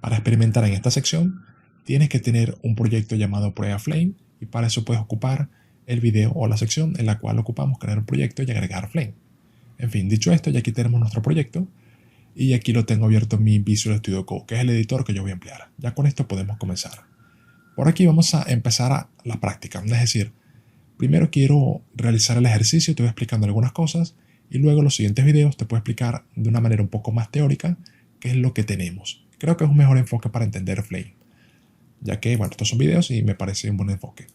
Para experimentar en esta sección, tienes que tener un proyecto llamado Prueba Flame y para eso puedes ocupar el video o la sección en la cual ocupamos crear un proyecto y agregar Flame. En fin, dicho esto, ya aquí tenemos nuestro proyecto y aquí lo tengo abierto en mi Visual Studio Code, que es el editor que yo voy a emplear. Ya con esto podemos comenzar. Por aquí vamos a empezar a la práctica, es decir, primero quiero realizar el ejercicio, te voy explicando algunas cosas y luego en los siguientes videos te puedo explicar de una manera un poco más teórica qué es lo que tenemos. Creo que es un mejor enfoque para entender Flame, ya que, bueno, estos son videos y me parece un buen enfoque.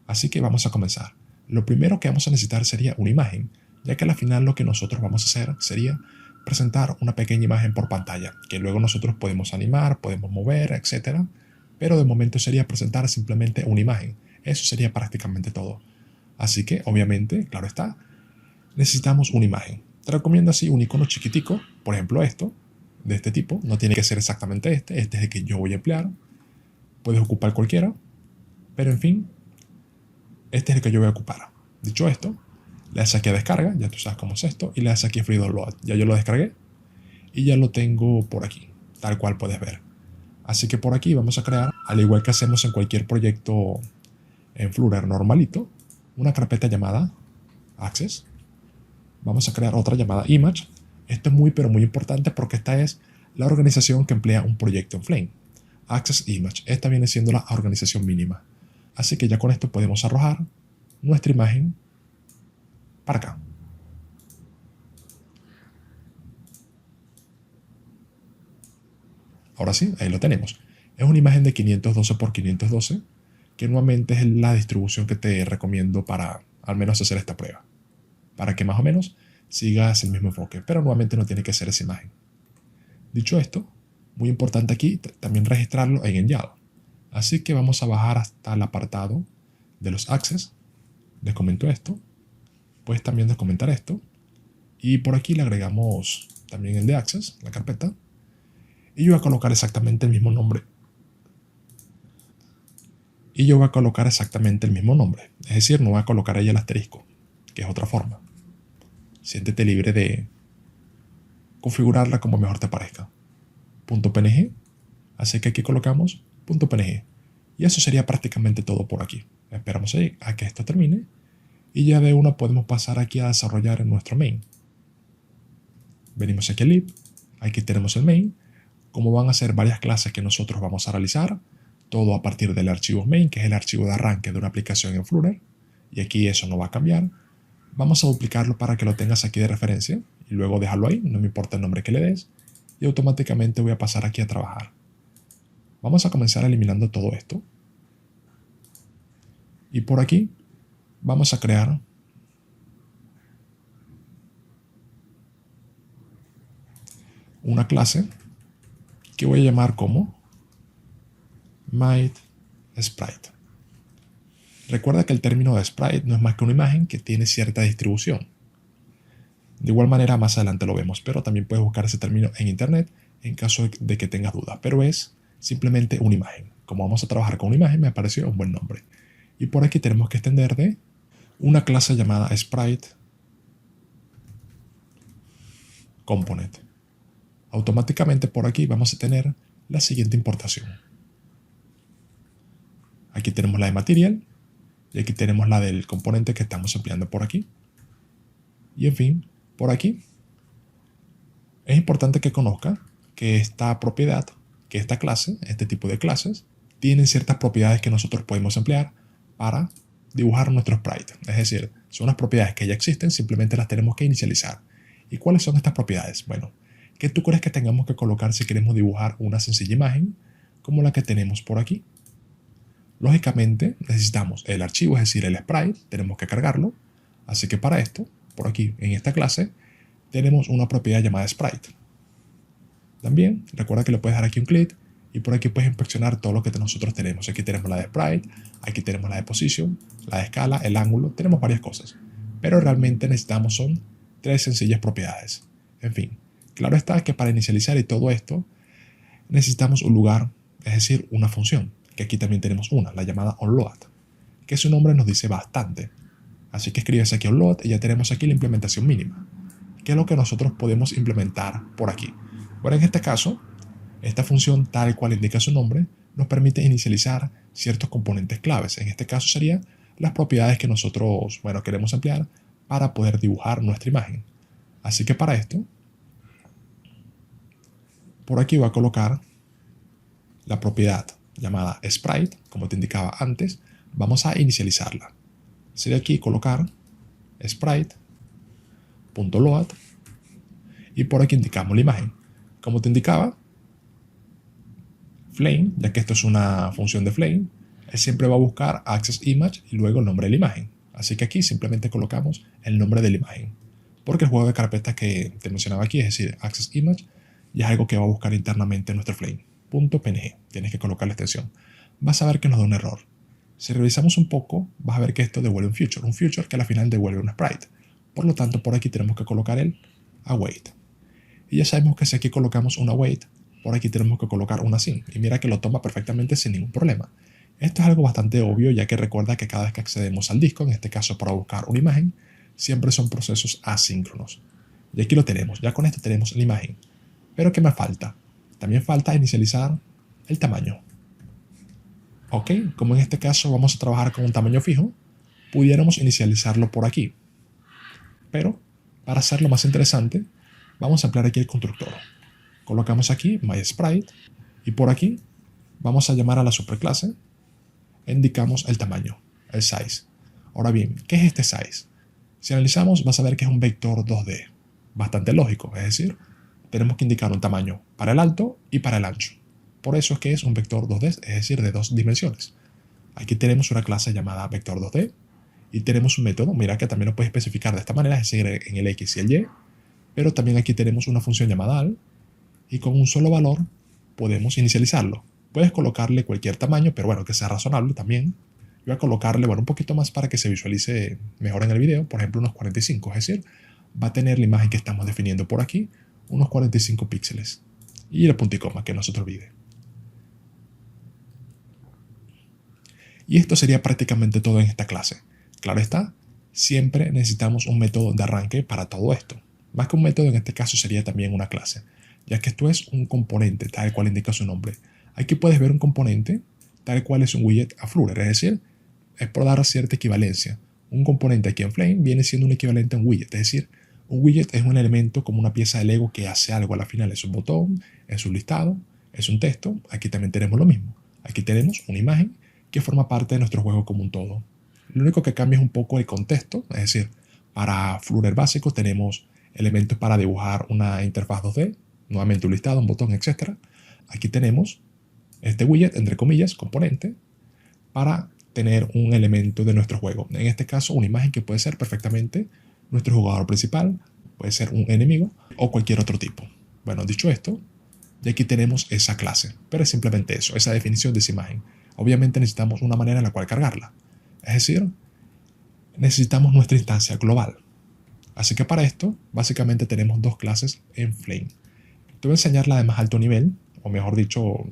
Así que vamos a comenzar. Lo primero que vamos a necesitar sería una imagen, ya que al final lo que nosotros vamos a hacer sería presentar una pequeña imagen por pantalla, que luego nosotros podemos animar, podemos mover, etc. Pero de momento sería presentar simplemente una imagen. Eso sería prácticamente todo. Así que, obviamente, claro está, necesitamos una imagen. Te recomiendo así un icono chiquitico, por ejemplo esto, de este tipo. No tiene que ser exactamente este es el que yo voy a emplear. Puedes ocupar cualquiera, pero en fin, este es el que yo voy a ocupar. Dicho esto, le das aquí a descarga, ya tú sabes cómo es esto, y le das aquí a free download. Ya yo lo descargué y ya lo tengo por aquí, tal cual puedes ver. Así que por aquí vamos a crear, al igual que hacemos en cualquier proyecto en Flutter normalito, una carpeta llamada Access. Vamos a crear otra llamada Image. Esto es muy pero muy importante porque esta es la organización que emplea un proyecto en Flame. Access Image. Esta viene siendo la organización mínima. Así que ya con esto podemos arrojar nuestra imagen para acá. Ahora sí, ahí lo tenemos. Es una imagen de 512 por 512, que nuevamente es la distribución que te recomiendo para al menos hacer esta prueba. Para que más o menos sigas el mismo enfoque, pero nuevamente no tiene que ser esa imagen. Dicho esto, muy importante aquí también registrarlo en Engine. Así que vamos a bajar hasta el apartado de los access. Les comento esto. Puedes también descomentar esto. Y por aquí le agregamos también el de access, la carpeta. Y yo voy a colocar exactamente el mismo nombre. Es decir, no voy a colocar ahí el asterisco, que es otra forma. Siéntete libre de configurarla como mejor te parezca. .png. Así que aquí colocamos .png. Y eso sería prácticamente todo por aquí. Esperamos ahí a que esto termine. Y ya de una podemos pasar aquí a desarrollar en nuestro main. Venimos aquí al lib. Aquí tenemos el main. Como van a ser varias clases que nosotros vamos a realizar, todo a partir del archivo main, que es el archivo de arranque de una aplicación en Flutter, y aquí eso no va a cambiar. Vamos a duplicarlo para que lo tengas aquí de referencia, y luego dejarlo ahí, no me importa el nombre que le des, y automáticamente voy a pasar aquí a trabajar. Vamos a comenzar eliminando todo esto, y por aquí vamos a crear una clase que voy a llamar como MateSprite. Recuerda que el término de sprite no es más que una imagen que tiene cierta distribución. De igual manera más adelante lo vemos, pero también puedes buscar ese término en internet en caso de que tengas dudas, pero es simplemente una imagen. Como vamos a trabajar con una imagen, me pareció un buen nombre. Y por aquí tenemos que extender de una clase llamada Sprite Component. Automáticamente por aquí vamos a tener la siguiente importación. Aquí tenemos la de Material y aquí tenemos la del componente que estamos empleando por aquí. Y en fin, por aquí es importante que conozca que esta propiedad, que esta clase, este tipo de clases, tienen ciertas propiedades que nosotros podemos emplear para dibujar nuestro sprite. Es decir, son las propiedades que ya existen, simplemente las tenemos que inicializar. ¿Y cuáles son estas propiedades? Bueno, ¿qué tú crees que tengamos que colocar si queremos dibujar una sencilla imagen como la que tenemos por aquí? Lógicamente necesitamos el archivo, es decir, el sprite, tenemos que cargarlo. Así que para esto, por aquí en esta clase, tenemos una propiedad llamada sprite. También recuerda que le puedes dar aquí un clic y por aquí puedes inspeccionar todo lo que nosotros tenemos. Aquí tenemos la de sprite, aquí tenemos la de position, la de escala, el ángulo, tenemos varias cosas. Pero realmente necesitamos son 3 sencillas propiedades. En fin, claro está que para inicializar y todo esto necesitamos un lugar, es decir, una función, que aquí también tenemos una, la llamada onload, que su nombre nos dice bastante. Así que escribes aquí onload y ya tenemos aquí la implementación mínima, que es lo que nosotros podemos implementar por aquí. Bueno, en este caso, Esta función, tal cual indica su nombre, nos permite inicializar ciertos componentes claves. En este caso serían las propiedades que nosotros, queremos emplear para poder dibujar nuestra imagen. Así que para esto, por aquí voy a colocar la propiedad llamada sprite, como te indicaba antes. Vamos a inicializarla. Sería aquí colocar sprite.load y por aquí indicamos la imagen. Como te indicaba, Flame, ya que esto es una función de Flame, él siempre va a buscar access image y luego el nombre de la imagen. Así que aquí simplemente colocamos el nombre de la imagen. Porque el juego de carpetas que te mencionaba aquí, es decir, access image, ya es algo que va a buscar internamente nuestro Flame. .png, tienes que colocar la extensión. Vas a ver que nos da un error. Si revisamos un poco, vas a ver que esto devuelve un future que al final devuelve un sprite. Por lo tanto, por aquí tenemos que colocar el await. Y ya sabemos que si aquí colocamos un await, por aquí tenemos que colocar una sin. Y mira que lo toma perfectamente sin ningún problema. Esto es algo bastante obvio, ya que recuerda que cada vez que accedemos al disco, en este caso para buscar una imagen, siempre son procesos asíncronos. Y aquí lo tenemos, ya con esto tenemos la imagen. Pero ¿qué me falta? También falta inicializar el tamaño. Ok, como en este caso vamos a trabajar con un tamaño fijo, pudiéramos inicializarlo por aquí. Pero, para hacerlo más interesante, vamos a emplear aquí el constructor. Colocamos aquí mySprite y por aquí vamos a llamar a la superclase e indicamos el tamaño, el size. Ahora bien, ¿qué es este size? Si analizamos vas a ver que es un vector 2D, bastante lógico, es decir, tenemos que indicar un tamaño para el alto y para el ancho. Por eso es que es un vector 2D, es decir, de 2 dimensiones. Aquí tenemos una clase llamada vector 2D y tenemos un método, mira que también lo puedes especificar de esta manera, es decir, en el X y el Y, pero también aquí tenemos una función llamada al y con un solo valor podemos inicializarlo. Puedes colocarle cualquier tamaño, pero que sea razonable también. Yo voy a colocarle un poquito más para que se visualice mejor en el video, por ejemplo unos 45, es decir, va a tener la imagen que estamos definiendo por aquí, unos 45 píxeles. Y el punto y coma, que no se te olvide. Y esto sería prácticamente todo en esta clase. Claro está, siempre necesitamos un método de arranque para todo esto. Más que un método, en este caso sería también una clase, ya que esto es un componente, tal cual indica su nombre. Aquí puedes ver un componente, tal cual es un widget a Flutter, es decir, es por dar cierta equivalencia. Un componente aquí en Flame viene siendo un equivalente a un widget, es decir, un widget es un elemento como una pieza de Lego que hace algo a la final, es un botón, es un listado, es un texto. Aquí también tenemos lo mismo. Aquí tenemos una imagen que forma parte de nuestro juego como un todo. Lo único que cambia es un poco el contexto, es decir, para Flutter básico tenemos elementos para dibujar una interfaz 2D, nuevamente un listado, un botón, etc. Aquí tenemos este widget, entre comillas, componente, para tener un elemento de nuestro juego. En este caso, una imagen que puede ser perfectamente nuestro jugador principal, puede ser un enemigo o cualquier otro tipo. Bueno, dicho esto, y aquí tenemos esa clase, pero es simplemente eso, esa definición de esa imagen. Obviamente necesitamos una manera en la cual cargarla. Es decir, necesitamos nuestra instancia global. Así que para esto, básicamente tenemos dos clases en Flame. Te voy a enseñar la de más alto nivel, o mejor dicho,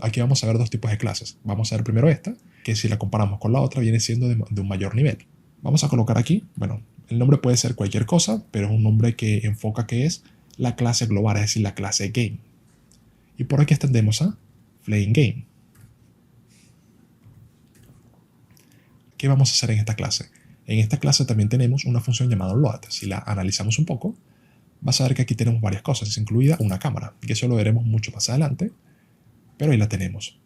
aquí vamos a ver dos tipos de clases. Vamos a ver primero esta, que si la comparamos con la otra viene siendo de un mayor nivel. Vamos a colocar aquí, el nombre puede ser cualquier cosa, pero es un nombre que enfoca que es la clase global, es decir, la clase Game. Y por aquí extendemos a Flame Game. ¿Qué vamos a hacer en esta clase? En esta clase también tenemos una función llamada load. Si la analizamos un poco, vas a ver que aquí tenemos varias cosas, incluida una cámara, y eso lo veremos mucho más adelante, pero ahí la tenemos.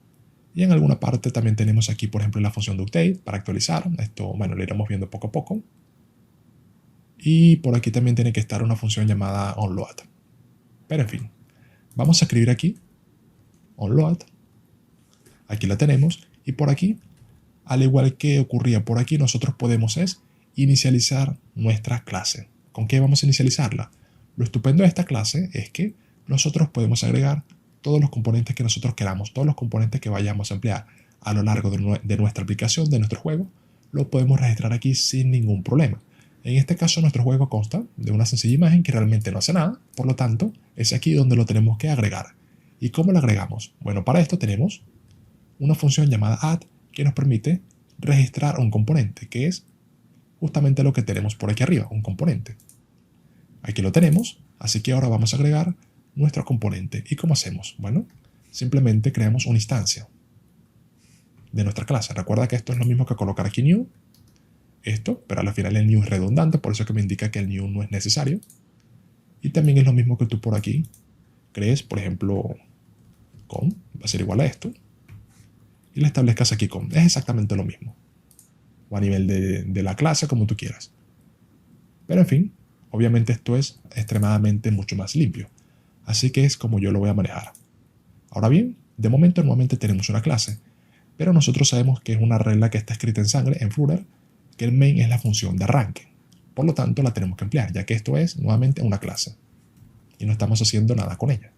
Y en alguna parte también tenemos aquí, por ejemplo, la función de update para actualizar. Esto, lo iremos viendo poco a poco. Y por aquí también tiene que estar una función llamada onload. Pero en fin, vamos a escribir aquí onload. Aquí la tenemos. Y por aquí, al igual que ocurría por aquí, nosotros podemos inicializar nuestra clase. ¿Con qué vamos a inicializarla? Lo estupendo de esta clase es que nosotros podemos agregar todos los componentes que nosotros queramos, todos los componentes que vayamos a emplear a lo largo de nuestra aplicación, de nuestro juego, lo podemos registrar aquí sin ningún problema. En este caso, nuestro juego consta de una sencilla imagen que realmente no hace nada, por lo tanto, es aquí donde lo tenemos que agregar. ¿Y cómo lo agregamos? Bueno, para esto tenemos una función llamada add que nos permite registrar un componente, que es justamente lo que tenemos por aquí arriba, un componente. Aquí lo tenemos, así que ahora vamos a agregar nuestro componente. ¿Y cómo hacemos? Bueno, simplemente creamos una instancia de nuestra clase. Recuerda que esto es lo mismo que colocar aquí new, esto, pero al final el new es redundante, por eso que me indica que el new no es necesario. Y también es lo mismo que tú por aquí crees, por ejemplo, com, va a ser igual a esto, y le establezcas aquí com. Es exactamente lo mismo, o a nivel de la clase, como tú quieras. Pero en fin, obviamente esto es extremadamente mucho más limpio, así que es como yo lo voy a manejar. Ahora bien, de momento nuevamente tenemos una clase, pero nosotros sabemos que es una regla que está escrita en sangre, en Flutter, que el main es la función de arranque. Por lo tanto, la tenemos que emplear, ya que esto es nuevamente una clase y no estamos haciendo nada con ella.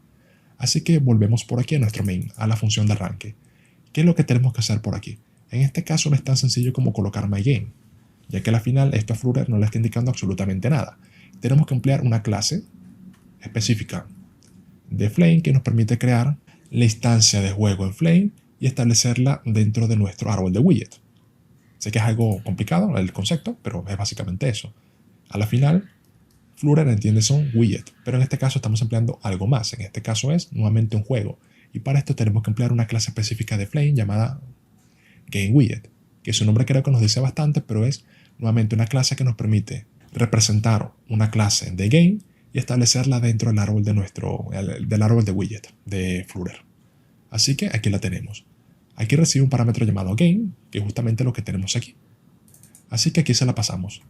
Así que volvemos por aquí a nuestro main, a la función de arranque. ¿Qué es lo que tenemos que hacer por aquí? En este caso no es tan sencillo como colocar myGame, ya que al final esto a Flutter no le está indicando absolutamente nada. Tenemos que emplear una clase específica de Flame que nos permite crear la instancia de juego en Flame y establecerla dentro de nuestro árbol de widget. Sé que es algo complicado el concepto, pero es básicamente eso. A la final, Flutter entiende son widget, pero en este caso estamos empleando algo más. En este caso es nuevamente un juego. Y para esto tenemos que emplear una clase específica de Flame llamada GameWidget, que su nombre creo que nos dice bastante, pero es nuevamente una clase que nos permite representar una clase de Game y establecerla dentro del árbol del árbol de widget de Flutter. Así que aquí la tenemos. Aquí recibe un parámetro llamado Game, que es justamente lo que tenemos aquí. Así que aquí se la pasamos.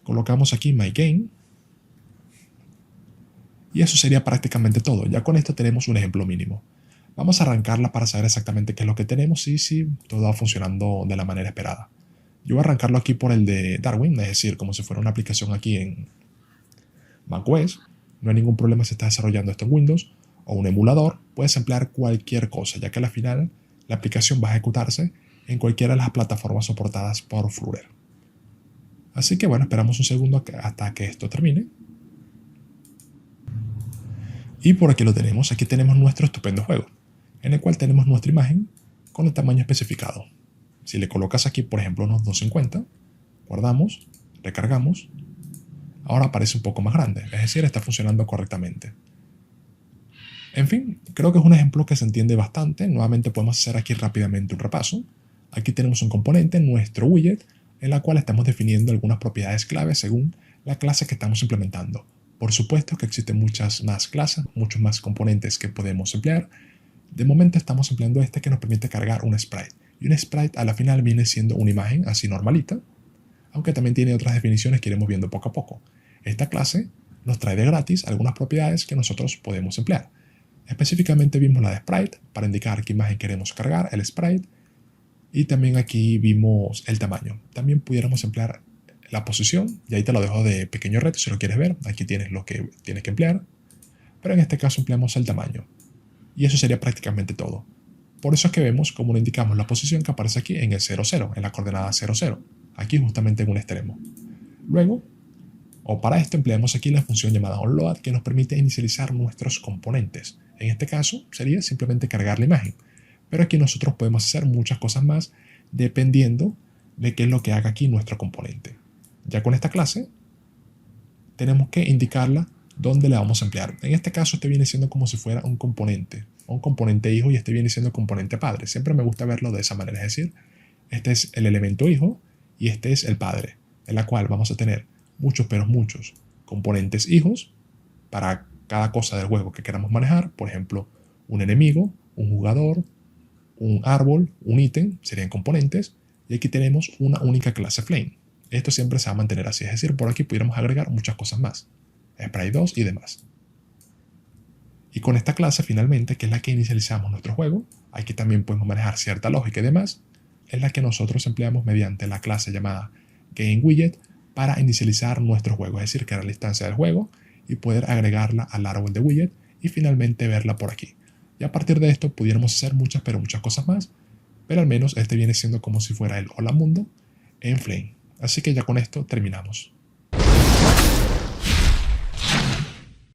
Colocamos aquí myGame. Y eso sería prácticamente todo. Ya con esto tenemos un ejemplo mínimo. Vamos a arrancarla para saber exactamente qué es lo que tenemos y si todo va funcionando de la manera esperada. Yo voy a arrancarlo aquí por el de Darwin, es decir, como si fuera una aplicación aquí en macOS. No hay ningún problema si estás desarrollando esto en Windows o un emulador. Puedes emplear cualquier cosa, ya que al final la aplicación va a ejecutarse en cualquiera de las plataformas soportadas por Flutter. Así que bueno, esperamos un segundo hasta que esto termine. Y por aquí lo tenemos. Aquí tenemos nuestro estupendo juego, en el cual tenemos nuestra imagen con el tamaño especificado. Si le colocas aquí, por ejemplo, unos 250, guardamos, recargamos, ahora aparece un poco más grande, es decir, está funcionando correctamente. En fin, creo que es un ejemplo que se entiende bastante. Nuevamente podemos hacer aquí rápidamente un repaso. Aquí tenemos un componente, nuestro widget, en la cual estamos definiendo algunas propiedades claves según la clase que estamos implementando. Por supuesto que existen muchas más clases, muchos más componentes que podemos emplear. De momento estamos empleando este que nos permite cargar un sprite. Y un sprite a la final viene siendo una imagen así normalita, aunque también tiene otras definiciones que iremos viendo poco a poco. Esta clase nos trae de gratis algunas propiedades que nosotros podemos emplear. Específicamente vimos la de sprite para indicar qué imagen queremos cargar, el sprite, y también aquí vimos el tamaño. También pudiéramos emplear la posición, y ahí te lo dejo de pequeño reto si lo quieres ver. Aquí tienes lo que tienes que emplear, pero en este caso empleamos el tamaño. Y eso sería prácticamente todo. Por eso es que vemos cómo le indicamos la posición que aparece aquí en el 00, en la coordenada 00, aquí justamente en un extremo. Luego, o para esto empleamos aquí la función llamada onload que nos permite inicializar nuestros componentes. En este caso sería simplemente cargar la imagen, pero aquí nosotros podemos hacer muchas cosas más dependiendo de qué es lo que haga aquí nuestro componente. Ya con esta clase tenemos que indicarla dónde la vamos a emplear. En este caso este viene siendo como si fuera un componente hijo y este viene siendo componente padre. Siempre me gusta verlo de esa manera, es decir, este es el elemento hijo y este es el padre, en la cual vamos a tener muchos componentes hijos para cada cosa del juego que queramos manejar. Por ejemplo, un enemigo, un jugador, un árbol, un ítem, serían componentes. Y aquí tenemos una única clase Flame. Esto siempre se va a mantener así, es decir, por aquí pudiéramos agregar muchas cosas más, Sprite 2 y demás. Y con esta clase finalmente, que es la que inicializamos nuestro juego, aquí también podemos manejar cierta lógica y demás, es la que nosotros empleamos mediante la clase llamada GameWidget para inicializar nuestro juego, es decir, crear la instancia del juego y poder agregarla al árbol de widget y finalmente verla por aquí. Y a partir de esto pudiéramos hacer muchas cosas más, pero al menos este viene siendo como si fuera el Hola Mundo en Flame. Así que ya con esto terminamos.